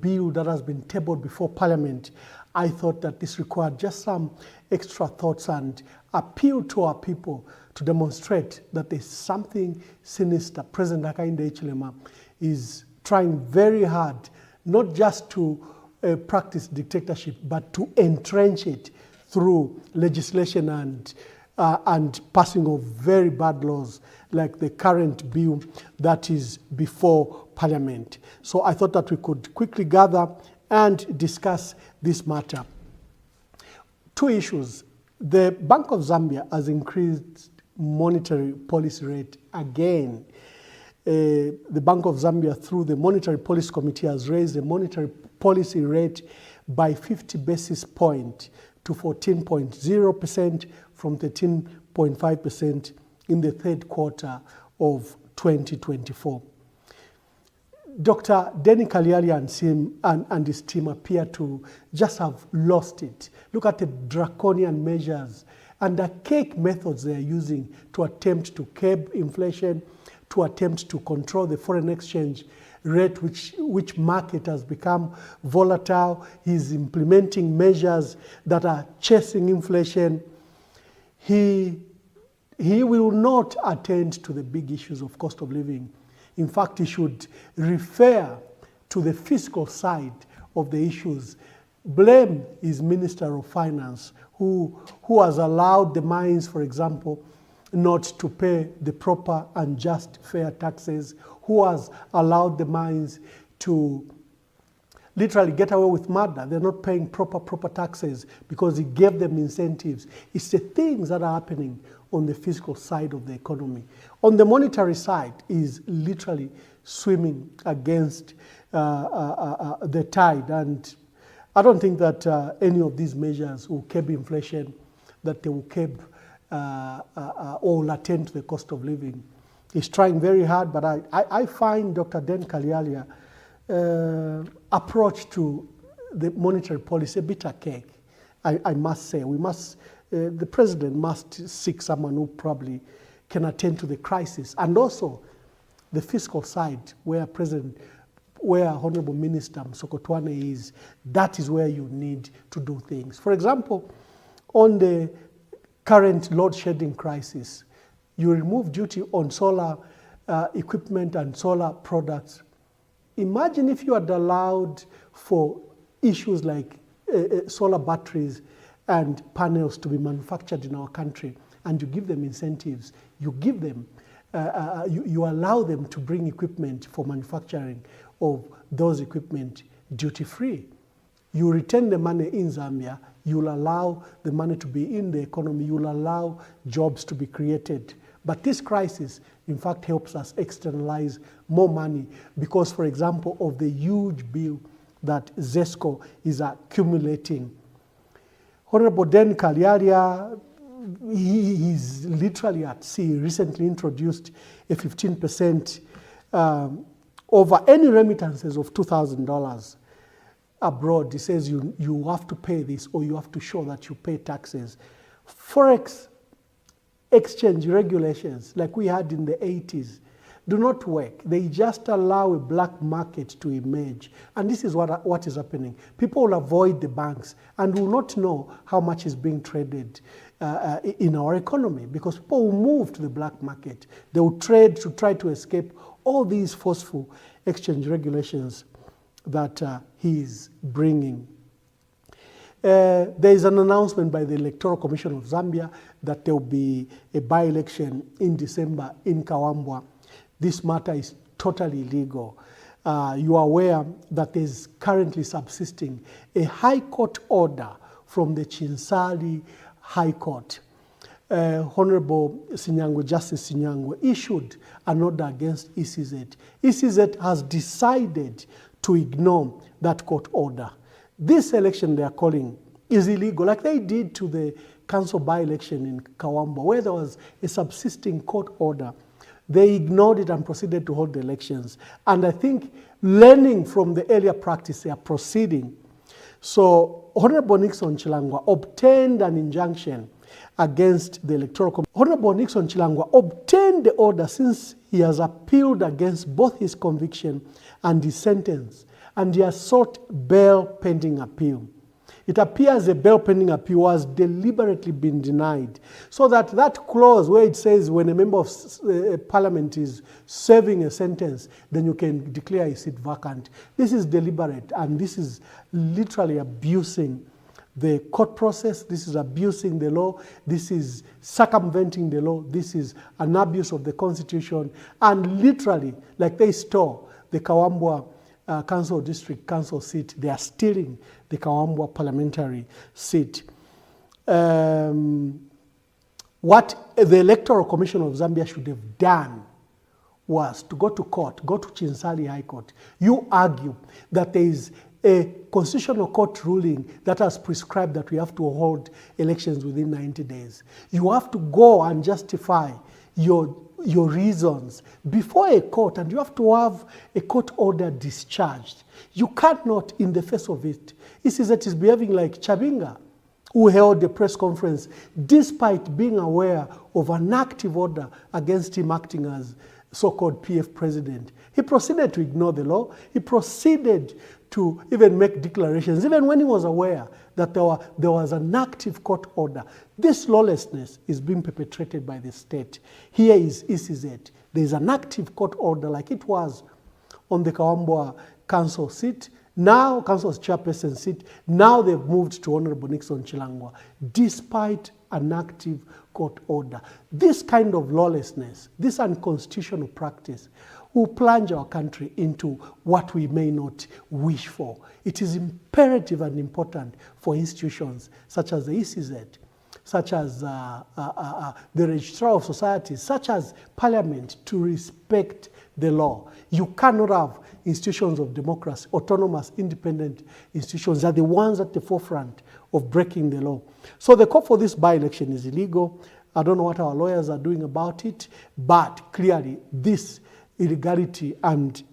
bill that has been tabled before Parliament, I thought that this required just some extra thoughts and appeal to our people to demonstrate that there's something sinister. President Hakainde Hichilema is trying very hard, not just to practice dictatorship, but to entrench it through legislation and passing of very bad laws like the current bill that is before Parliament. So I thought that we could quickly gather and discuss this matter. Two issues. The Bank of Zambia has increased monetary policy rate again. The Bank of Zambia, through the Monetary Policy Committee, has raised the monetary policy rate by 50 basis points to 14.0% from 13.5% in the third quarter of 2024. Dr. Denny Kaliali and his team appear to just have lost it. Look at the draconian measures and archaic methods they are using to attempt to curb inflation, to attempt to control the foreign exchange rate, which market has become volatile. He's implementing measures that are chasing inflation. He will not attend to the big issues of cost of living. In fact, he should refer to the fiscal side of the issues. Blame his Minister of Finance, who has allowed the mines, for example, not to pay the proper and just fair taxes, who has allowed the mines to literally get away with murder. They're not paying proper taxes because he gave them incentives. It's the things that are happening on the fiscal side of the economy. On the monetary side, is literally swimming against the tide. And I don't think that any of these measures will curb inflation, that they will curb or will attend to the cost of living. He's trying very hard, but I find Dr. Den Kaliali's approach to the monetary policy a bit archaic. I must say, the president must seek someone who probably can attend to the crisis, and also the fiscal side where Honorable Minister Msokotwane is. That is where you need to do things. For example, on the current load shedding crisis, you remove duty on solar equipment and solar products. Imagine if you had allowed for issues like solar batteries and panels to be manufactured in our country, and you give them incentives. You give them, you allow them to bring equipment for manufacturing of those equipment duty-free. You return the money in Zambia, you'll allow the money to be in the economy, you'll allow jobs to be created. But this crisis, in fact, helps us externalize more money because, for example, of the huge bill that ZESCO is accumulating. Honorable Den Kaliali, he's literally at sea. He recently introduced a 15% over any remittances of $2,000 abroad. He says you have to pay this, or you have to show that you pay taxes. Forex exchange regulations, like we had in the 80s, do not work. They just allow a black market to emerge. And this is what is happening. People will avoid the banks and will not know how much is being traded in our economy, because people will move to the black market. They will trade to try to escape all these forceful exchange regulations that he is bringing. There is an announcement by the Electoral Commission of Zambia that there will be a by-election in December in Kawambwa. This matter is totally illegal. You are aware that there is currently subsisting a High Court order from the Chinsali High Court. Honorable Justice Sinyangwe issued an order against ECZ. ECZ has decided to ignore that court order. This election they are calling is illegal, like they did to the council by-election in Kawambwa, where there was a subsisting court order. They ignored it and proceeded to hold the elections. And I think, learning from the earlier practice, they are proceeding. So Honorable Nixon Chilangwa obtained an injunction against the Electoral Commission. Honorable Nixon Chilangwa obtained the order since he has appealed against both his conviction and his sentence. and he has sought bail pending appeal. It appears the bail pending appeal has deliberately been denied, so that clause where it says when a member of parliament is serving a sentence, then you can declare a seat vacant. This is deliberate, and this is literally abusing the court process. This is abusing the law. This is circumventing the law. This is an abuse of the Constitution, and literally, like they stole the Kawambwa Council District Council seat, they are stealing the Kawambwa parliamentary seat. What the Electoral Commission of Zambia should have done was to go to court, go to Chinsali High Court. You argue that there is a constitutional court ruling that has prescribed that we have to hold elections within 90 days. You have to go and justify your reasons before a court, and you have to have a court order discharged. You cannot, in the face of it, that is behaving like Chabinga, who held a press conference despite being aware of an active order against him acting as so-called PF president. He proceeded to ignore the law. He proceeded to even make declarations, even when he was aware that there was an active court order. This lawlessness is being perpetrated by the state. Here is ECZ. There is an active court order like it was on the Kawambwa Council seat. Now, Council's chairperson seat, now they've moved to Honorable Nixon Chilangwa, despite an active court order. This kind of lawlessness, this unconstitutional practice, will plunge our country into what we may not wish for. It is imperative and important for institutions such as the ECZ, such as the Registrar of Societies, such as Parliament, to respect the law. You cannot have institutions of democracy, autonomous, independent institutions are the ones at the forefront of breaking the law. So the call for this by-election is illegal. I don't know what our lawyers are doing about it, but clearly this illegality and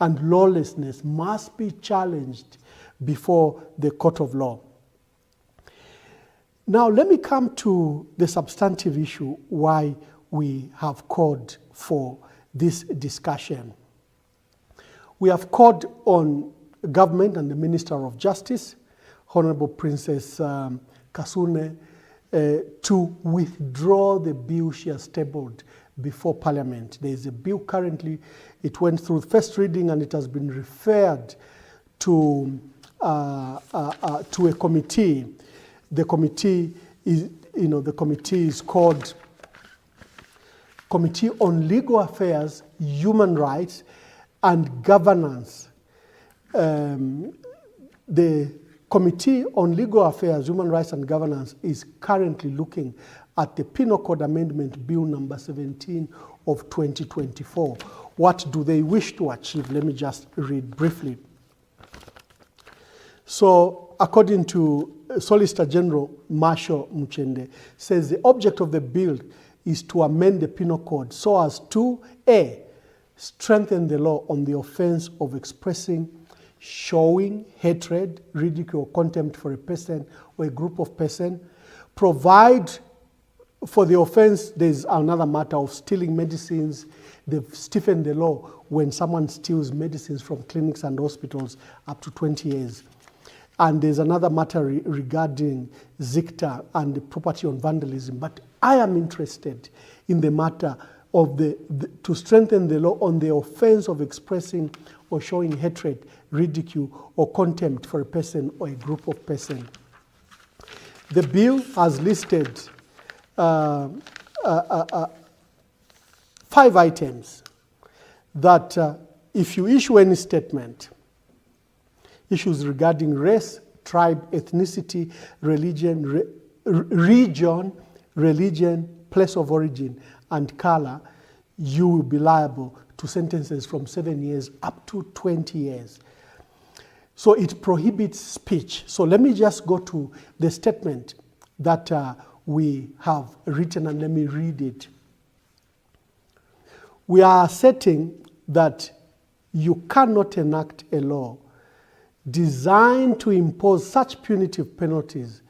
lawlessness must be challenged before the court of law. Now let me come to the substantive issue why we have called for this discussion. We have called on government and the Minister of Justice, Honorable Princess Kasune, to withdraw the bill she has tabled before Parliament. There is a bill currently, it went through first reading and it has been referred to a committee. The committee is called Committee on Legal Affairs, Human Rights and Governance. The Committee on Legal Affairs, Human Rights and Governance is currently looking at the Penal Code Amendment Bill number 17 of 2024. What do they wish to achieve? Let me just read briefly. So, according to Solicitor General Marshall Muchende, says the object of the bill is to amend the Penal Code so as to A, strengthen the law on the offense of expressing, showing hatred, ridicule, or contempt for a person or a group of persons, provide for the offense. There's another matter of stealing medicines. They've stiffened the law when someone steals medicines from clinics and hospitals up to 20 years. And there's another matter regarding ZICTA and the property on vandalism. But I am interested in the matter of to strengthen the law on the offense of expressing or showing hatred, ridicule, or contempt for a person or a group of persons. The bill has listed 5 items that if you issue any statement, issues regarding race, tribe, ethnicity, religion, religion, place of origin, and color, you will be liable to sentences from 7 years up to 20 years. So it prohibits speech. So let me just go to the statement that we have written and let me read it. We are asserting that you cannot enact a law designed to impose such punitive penalties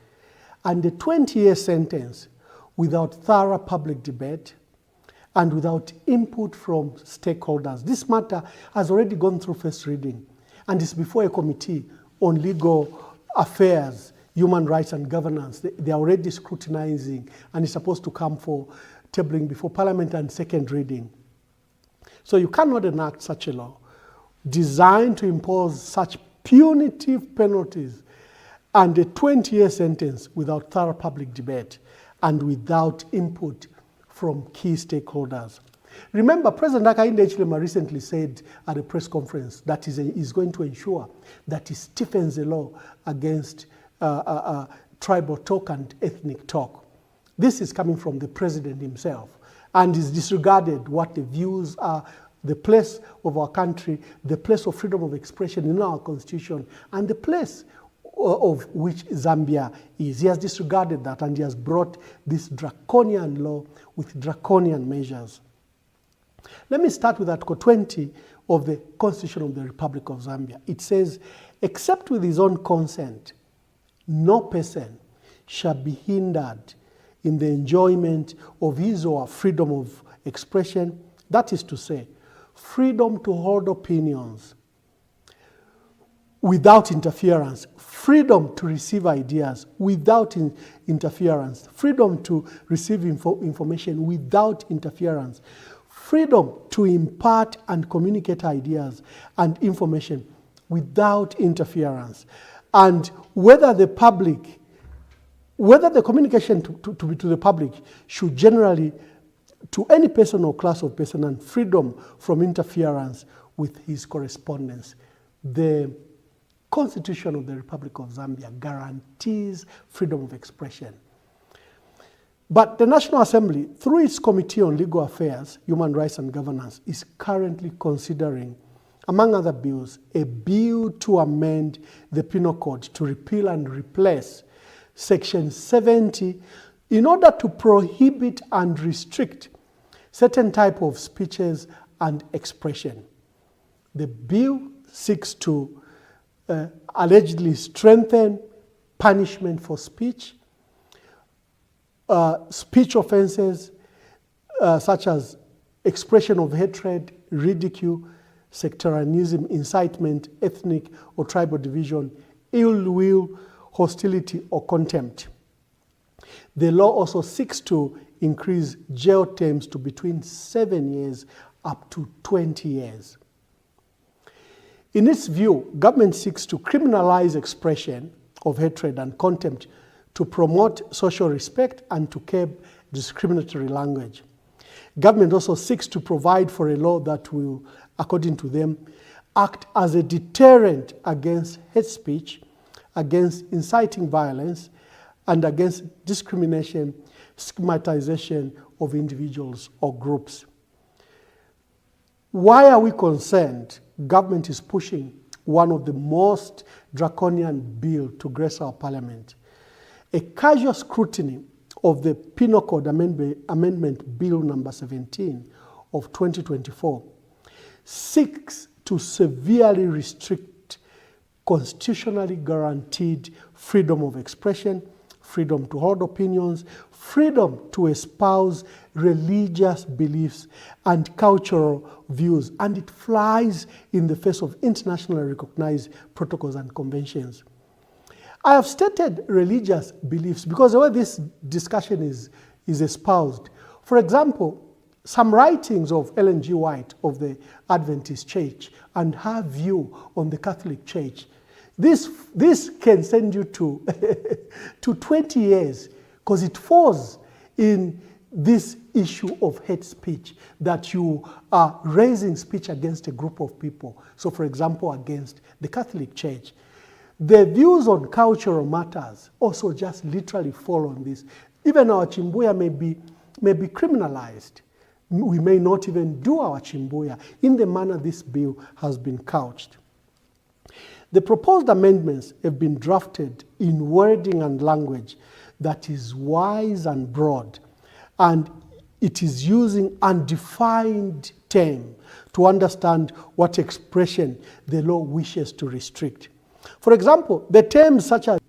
and a 20-year sentence without thorough public debate and without input from stakeholders. This matter has already gone through first reading and is before a committee on legal affairs, human rights and governance. They are already scrutinizing and is supposed to come for tabling before Parliament and second reading. So you cannot enact such a law designed to impose such punitive penalties and a 20-year sentence without thorough public debate and without input from key stakeholders. Remember, President Hakainde Hichilema recently said at a press conference that he's going to ensure that he stiffens the law against tribal talk and ethnic talk. This is coming from the president himself and is disregarded what the views are, the place of our country, the place of freedom of expression in our constitution, and the place of which Zambia is. He has disregarded that and he has brought this draconian law with draconian measures. Let me start with Article 20 of the Constitution of the Republic of Zambia. It says, except with his own consent, no person shall be hindered in the enjoyment of his or her freedom of expression, that is to say, freedom to hold opinions without interference, freedom to receive ideas without interference, freedom to receive information without interference, freedom to impart and communicate ideas and information without interference, and whether the communication to the public should generally to any person or class of person, and freedom from interference with his correspondence. The Constitution of the Republic of Zambia guarantees freedom of expression. But the National Assembly, through its Committee on Legal Affairs, Human Rights and Governance, is currently considering, among other bills, a bill to amend the Penal Code to repeal and replace Section 70 in order to prohibit and restrict certain type of speeches and expression. The bill seeks to allegedly strengthen punishment for speech offenses such as expression of hatred, ridicule, sectarianism, incitement, ethnic or tribal division, ill will, hostility or contempt. The law also seeks to increase jail terms to between 7 years up to 20 years. In its view, government seeks to criminalize expression of hatred and contempt to promote social respect and to curb discriminatory language. Government also seeks to provide for a law that will, according to them, act as a deterrent against hate speech, against inciting violence, and against discrimination, stigmatization of individuals or groups. Why are we concerned? Government is pushing one of the most draconian bills to grace our parliament. A casual scrutiny of the Penal Code Amendment Bill number 17 of 2024 seeks to severely restrict constitutionally guaranteed freedom of expression, freedom to hold opinions, freedom to espouse religious beliefs and cultural views, and it flies in the face of internationally recognized protocols and conventions. I have stated religious beliefs because the way this discussion is espoused. For example, some writings of Ellen G. White of the Adventist Church and her view on the Catholic Church, this can send you to, to 20 years because it falls in this issue of hate speech, that you are raising speech against a group of people. So, for example, against the Catholic Church. The views on cultural matters also just literally fall on this. Even our chimbuya may be criminalized. We may not even do our chimbuya in the manner this bill has been couched. The proposed amendments have been drafted in wording and language that is wise and broad, and it is using undefined terms to understand what expression the law wishes to restrict. For example, the terms such as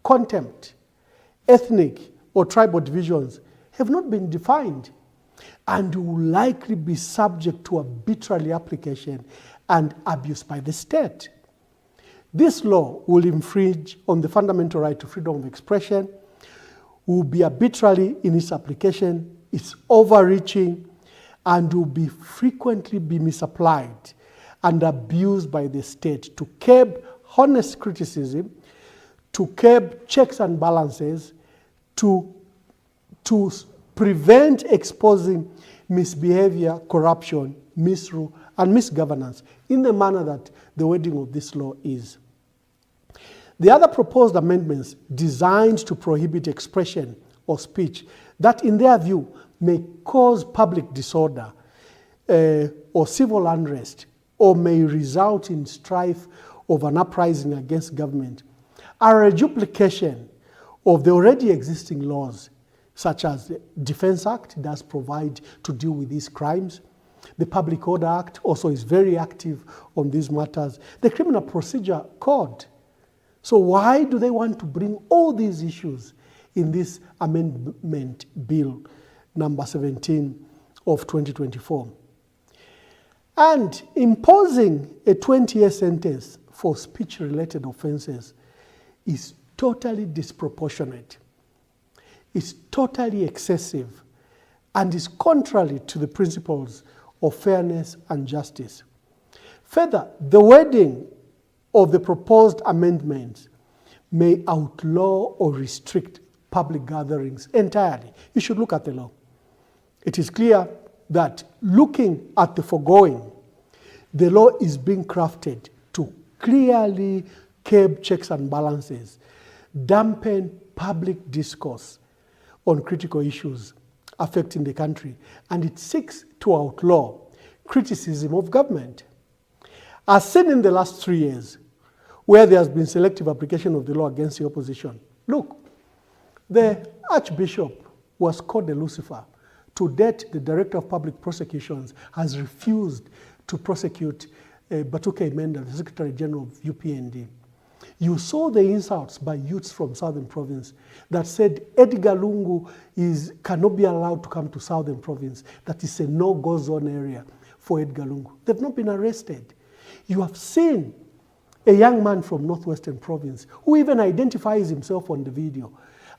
contempt, ethnic or tribal divisions have not been defined. and will likely be subject to arbitrary application and abuse by the state. This law will infringe on the fundamental right to freedom of expression, will be arbitrary in its application, it's overreaching, and will be frequently be misapplied and abused by the state to curb honest criticism, to curb checks and balances, to prevent exposing misbehavior, corruption, misrule, and misgovernance in the manner that the wording of this law is. The other proposed amendments designed to prohibit expression or speech that, in their view, may cause public disorder or civil unrest, or may result in strife of an uprising against government, are a duplication of the already existing laws, such as the Defense Act does provide to deal with these crimes. The Public Order Act also is very active on these matters. The Criminal Procedure Code. So why do they want to bring all these issues in this amendment bill number 17 of 2024? And imposing a 20-year sentence for speech-related offenses is totally disproportionate. It's totally excessive and is contrary to the principles of fairness and justice. Further, the wording of the proposed amendments may outlaw or restrict public gatherings entirely. You should look at the law. It is clear that looking at the foregoing, the law is being crafted to clearly curb checks and balances, dampen public discourse on critical issues affecting the country, and it seeks to outlaw criticism of government. As seen in the last 3 years, where there has been selective application of the law against the opposition. Look, the Archbishop was called a Lucifer. To date, the Director of Public Prosecutions has refused to prosecute Batuke Emenda, the Secretary General of UPND. You saw the insults by youths from Southern Province that said Edgar Lungu cannot be allowed to come to Southern Province. That is a no-go zone area for Edgar Lungu. They've not been arrested. You have seen a young man from Northwestern Province who even identifies himself on the video.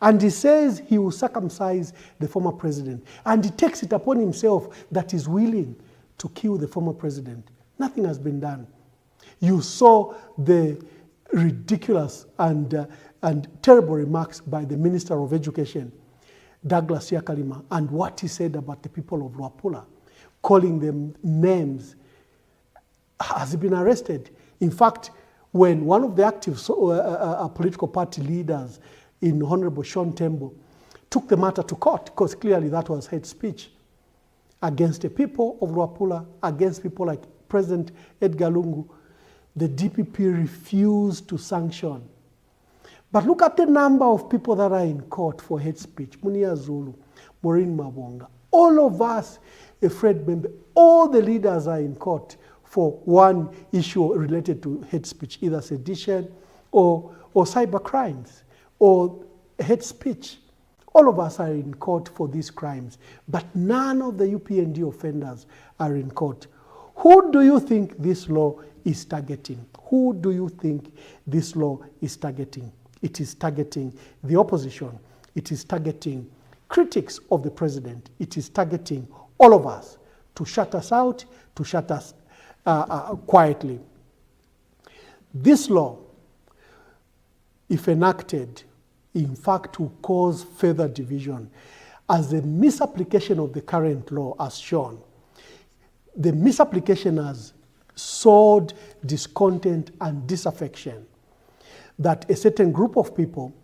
And he says he will circumcise the former president. And he takes it upon himself that he's willing to kill the former president. Nothing has been done. You saw the ridiculous and terrible remarks by the Minister of Education, Douglas Yakalima, and what he said about the people of Luapula, calling them names. Has he been arrested? In fact, when one of the active political party leaders in Honorable Sean Tembo took the matter to court, because clearly that was hate speech against the people of Luapula, against people like President Edgar Lungu, the DPP refused to sanction. But look at the number of people that are in court for hate speech. Munia Zulu, Maureen Mabonga, all of us, Fred Bembe, all the leaders are in court for one issue related to hate speech, either sedition or cyber crimes or hate speech. All of us are in court for these crimes, but none of the UPND offenders are in court. Who do you think this law is targeting? Who do you think this law is targeting? It is targeting the opposition. It is targeting critics of the president. It is targeting all of us to shut us out, to shut us quietly. This law, if enacted, in fact will cause further division, as the misapplication of the current law has shown. The misapplication has sowed discontent and disaffection that a certain group of people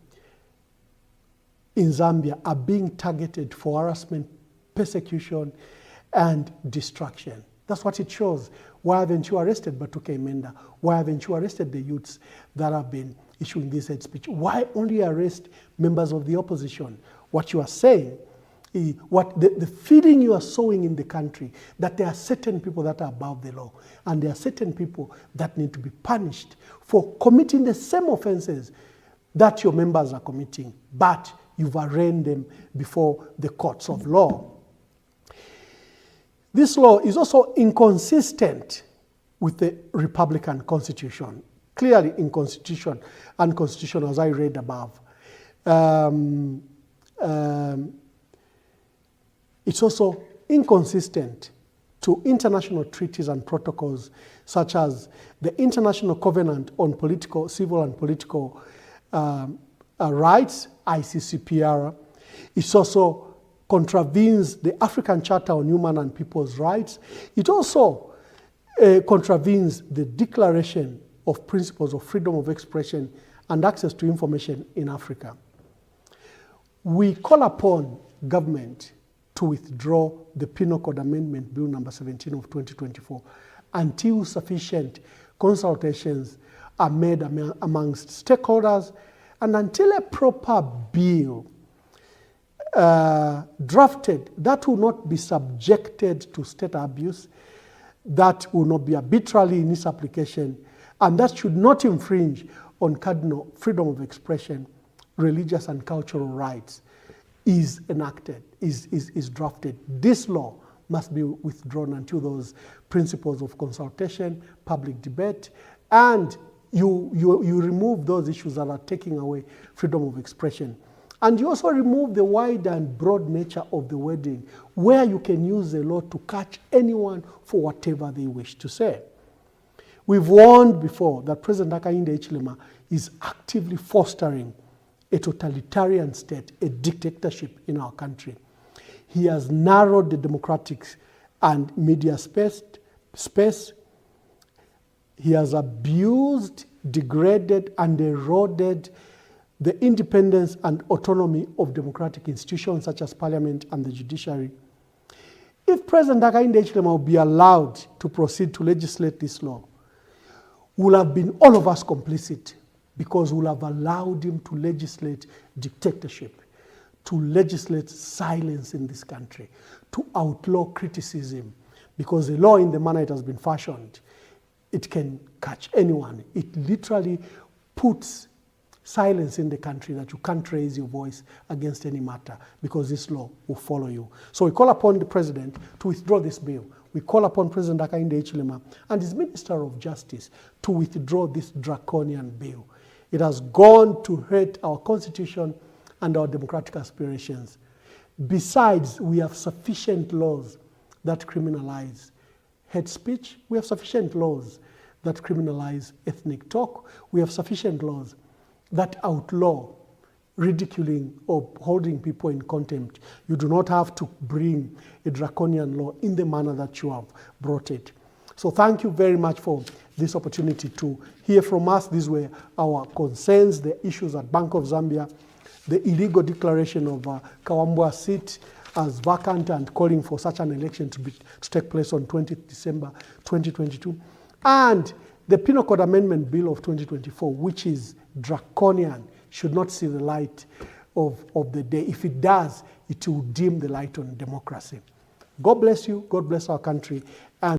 in Zambia are being targeted for harassment, persecution, and destruction. That's what it shows. Why haven't you arrested Batuke Emenda? Why haven't you arrested the youths that have been issuing this hate speech? Why only arrest members of the opposition? What you are saying, the feeling you are sowing in the country, that there are certain people that are above the law, and there are certain people that need to be punished for committing the same offenses that your members are committing, but you've arraigned them before the courts of law. This law is also inconsistent with the Republican Constitution, clearly unconstitutional as I read above. It's also inconsistent to international treaties and protocols such as the International Covenant on Political, Civil and Political Rights, ICCPR. It also contravenes the African Charter on Human and People's Rights. It also contravenes the Declaration of Principles of Freedom of Expression and Access to Information in Africa. We call upon government to withdraw the Penal Code Amendment Bill number 17 of 2024 until sufficient consultations are made amongst stakeholders and until a proper bill drafted that will not be subjected to state abuse, that will not be arbitrary in its application, and that should not infringe on cardinal freedom of expression, religious and cultural rights, is enacted, is drafted. This law must be withdrawn until those principles of consultation, public debate, and you remove those issues that are taking away freedom of expression. And you also remove the wide and broad nature of the wording, where you can use the law to catch anyone for whatever they wish to say. We've warned before that President Hakainde Hichilema is actively fostering a totalitarian state, a dictatorship in our country. He has narrowed the democratic and media space. He has abused, degraded, and eroded the independence and autonomy of democratic institutions such as parliament and the judiciary. If President Hakainde Hichilema will be allowed to proceed to legislate this law, will have been all of us complicit, because we'll have allowed him to legislate dictatorship, to legislate silence in this country, to outlaw criticism, because the law in the manner it has been fashioned, it can catch anyone. It literally puts silence in the country, that you can't raise your voice against any matter because this law will follow you. So we call upon the president to withdraw this bill. We call upon President Hakainde Hichilema and his Minister of Justice to withdraw this draconian bill. It has gone to hurt our constitution and our democratic aspirations. Besides, we have sufficient laws that criminalize hate speech. We have sufficient laws that criminalize ethnic talk. We have sufficient laws that outlaw ridiculing or holding people in contempt. You do not have to bring a draconian law in the manner that you have brought it. So thank you very much for this opportunity to hear from us. These were our concerns, the issues at Bank of Zambia, the illegal declaration of Kawambwa's seat as vacant and calling for such an election to take place on 20th December 2022, and the Penal Code Amendment Bill of 2024, which is draconian, should not see the light of the day. If it does, it will dim the light on democracy. God bless you. God bless our country. And